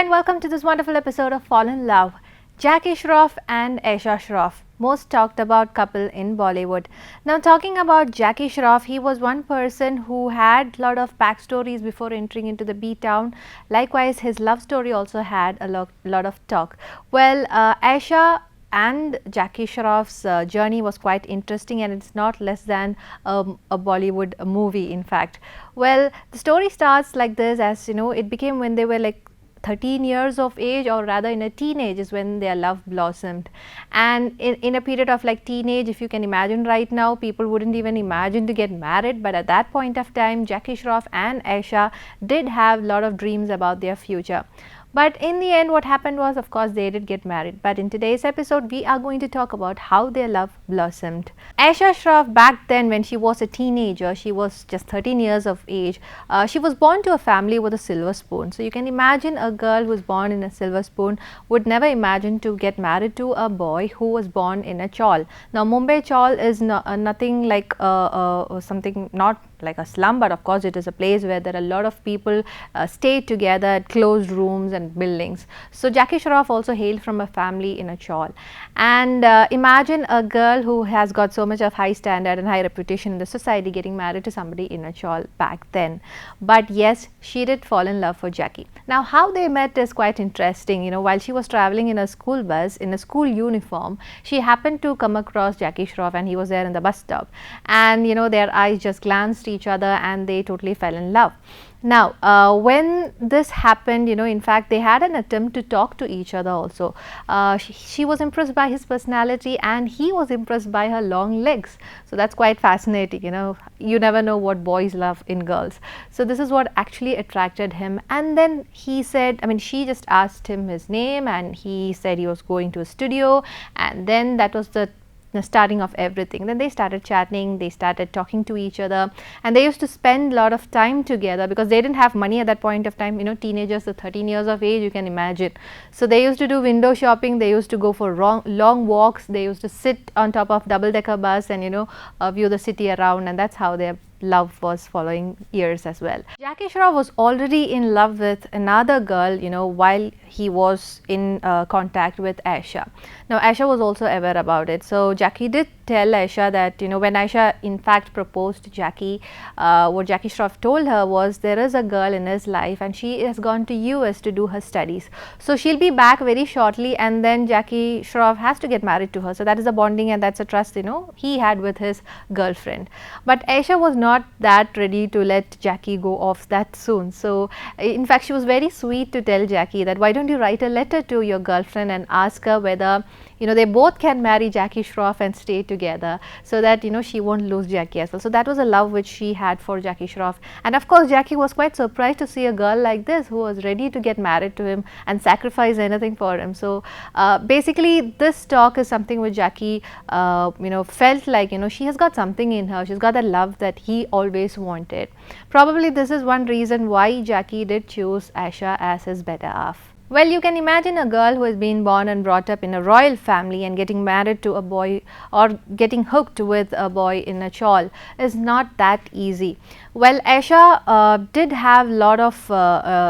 and welcome to this wonderful episode of Fall in Love. Jackie Shroff and Ayesha Shroff, most talked about couple in Bollywood. Now talking about Jackie Shroff, he was one person who had a lot of backstories before entering into the B-Town. Likewise, his love story also had a lot of talk. Well, Ayesha and Jackie Shroff's journey was quite interesting, and it's not less than a Bollywood movie in fact. Well, the story starts like this, as you know, it became when they were like 13 years of age, or rather in a teenage is when their love blossomed. And in a period of like teenage, if you can imagine right now, people wouldn't even imagine to get married, but at that point of time, Jackie Shroff and Ayesha did have a lot of dreams about their future. But in the end, what happened was, of course, they did get married. But in today's episode, we are going to talk about how their love blossomed. Ayesha Shroff, back then when she was a teenager, she was just 13 years of age. She was born to a family with a silver spoon. So you can imagine a girl who was born in a silver spoon would never imagine to get married to a boy who was born in a chawl. Now Mumbai chawl is nothing like something not like a slum, but of course it is a place where there are a lot of people stay together at closed rooms and buildings. So Jackie Shroff also hailed from a family in a chawl. And imagine a girl who has got so much of high standard and high reputation in the society getting married to somebody in a chawl back then. But yes, she did fall in love for Jackie. Now how they met is quite interesting. You know, while she was traveling in a school bus in a school uniform, she happened to come across Jackie Shroff, and he was there in the bus stop, and you know, their eyes just glanced each other and they totally fell in love. Now when this happened, you know, in fact they had an attempt to talk to each other also. She was impressed by his personality and he was impressed by her long legs. So that's quite fascinating. You know, you never know what boys love in girls. So this is what actually attracted him. And then he said, I mean, she just asked him his name, and he said he was going to a studio, and then that was the starting of everything. Then they started chatting, they started talking to each other, and they used to spend a lot of time together because they didn't have money at that point of time. You know, teenagers at 13 years of age, you can imagine. So they used to do window shopping, they used to go for long walks, they used to sit on top of double-decker bus and, you know, view the city around, and that's how their love was following years as well. Jackie Shroff was already in love with another girl, you know, while he was in contact with Ayesha. Now Ayesha was also aware about it. So Jackie did tell Ayesha that, you know, when Ayesha in fact proposed to Jackie, what Jackie Shroff told her was, there is a girl in his life and she has gone to US to do her studies. So she'll be back very shortly, and then Jackie Shroff has to get married to her. So that is a bonding and that's a trust, you know, he had with his girlfriend. But Ayesha was not that ready to let Jackie go off that soon. So in fact she was very sweet to tell Jackie that, why don't you write a letter to your girlfriend and ask her whether, you know, they both can marry Jackie Shroff and stay together, so that, you know, she won't lose Jackie as well. So that was a love which she had for Jackie Shroff. And of course Jackie was quite surprised to see a girl like this who was ready to get married to him and sacrifice anything for him. So basically this talk is something which Jackie you know, felt like, you know, she has got something in her, she's got the love that he always wanted. Probably this is one reason why Jackie did choose Ayesha as his better half. Well, you can imagine a girl who has been born and brought up in a royal family and getting married to a boy, or getting hooked with a boy in a chawl, is not that easy. Well, Ayesha did have a lot of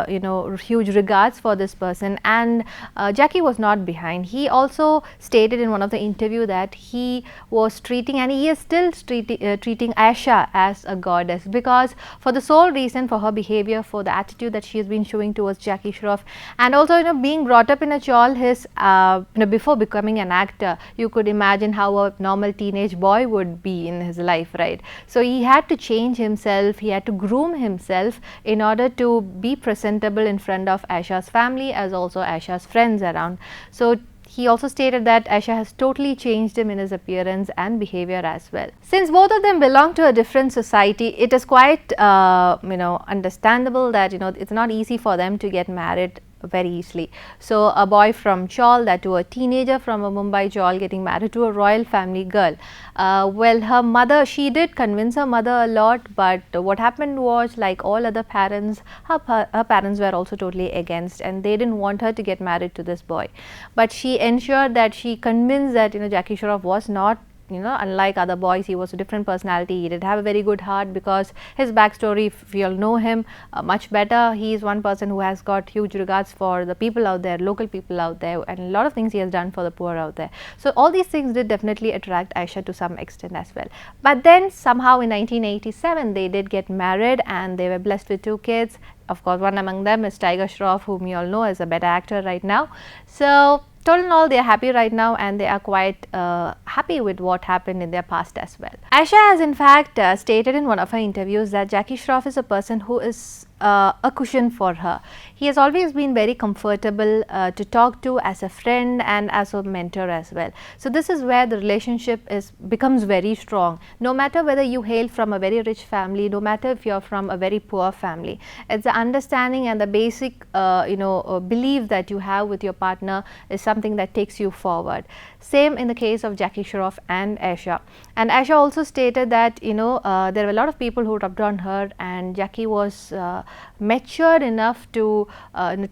you know, huge regards for this person, and Jackie was not behind. He also stated in one of the interview that he was treating, and he is still treating Ayesha as a goddess, because for the sole reason, for her behavior, for the attitude that she has been showing towards Jackie Shroff, and also, you know, being brought up in a chawl, his you know, before becoming an actor, you could imagine how a normal teenage boy would be in his life, right? So he had to change himself, he had to groom himself in order to be presentable in front of Ayesha's family as also Ayesha's friends around. So he also stated that Ayesha has totally changed him in his appearance and behavior as well. Since both of them belong to a different society, it is quite you know, understandable that, you know, it's not easy for them to get married very easily. So a boy from chawl, that to a teenager from a Mumbai chawl, getting married to a royal family girl. Well, her mother, she did convince her mother a lot, but what happened was, like all other parents, her parents were also totally against, and they didn't want her to get married to this boy. But she ensured that she convinced that, you know, Jackie Shroff was not unlike other boys, he was a different personality. He did have a very good heart, because his backstory, if you all know him much better, he is one person who has got huge regards for the people out there, local people out there, and a lot of things he has done for the poor out there. So all these things did definitely attract Ayesha to some extent as well. But then somehow in 1987 they did get married, and they were blessed with 2 kids. Of course, one among them is Tiger Shroff, whom you all know is a better actor right now. So total in all, they are happy right now, and they are quite happy with what happened in their past as well. Ayesha has in fact stated in one of her interviews that Jackie Shroff is a person who is a cushion for her. He has always been very comfortable to talk to as a friend and as a mentor as well. So this is where the relationship becomes very strong, no matter whether you hail from a very rich family, no matter if you are from a very poor family. It's the understanding and the basic belief that you have with your partner is something that takes you forward. Same in the case of Jackie Shroff and Ayesha. And Ayesha also stated that there were a lot of people who rubbed on her, and Jackie was matured enough to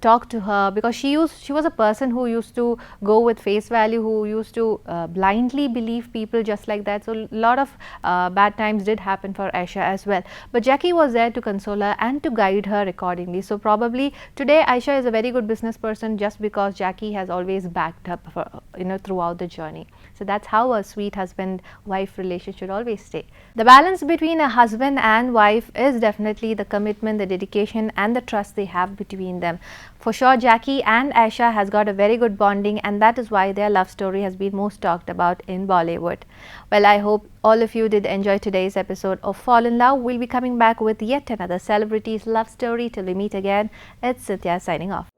talk to her, because she was a person who used to go with face value, who used to blindly believe people just like that. So a lot of bad times did happen for Ayesha as well, but Jackie was there to console her and to guide her accordingly. So probably today Ayesha is a very good business person, just because Jackie has always backed up for, throughout the journey. So that's how a sweet husband wife relationship should always stay. The balance between a husband and wife is definitely the commitment, the dedication and the trust they have between them. For sure, Jackie and Ayesha has got a very good bonding, and that is why their love story has been most talked about in Bollywood. Well, I hope all of you did enjoy today's episode of Fall in Love. We'll be coming back with yet another celebrity's love story. Till we meet again, it's Sithya signing off.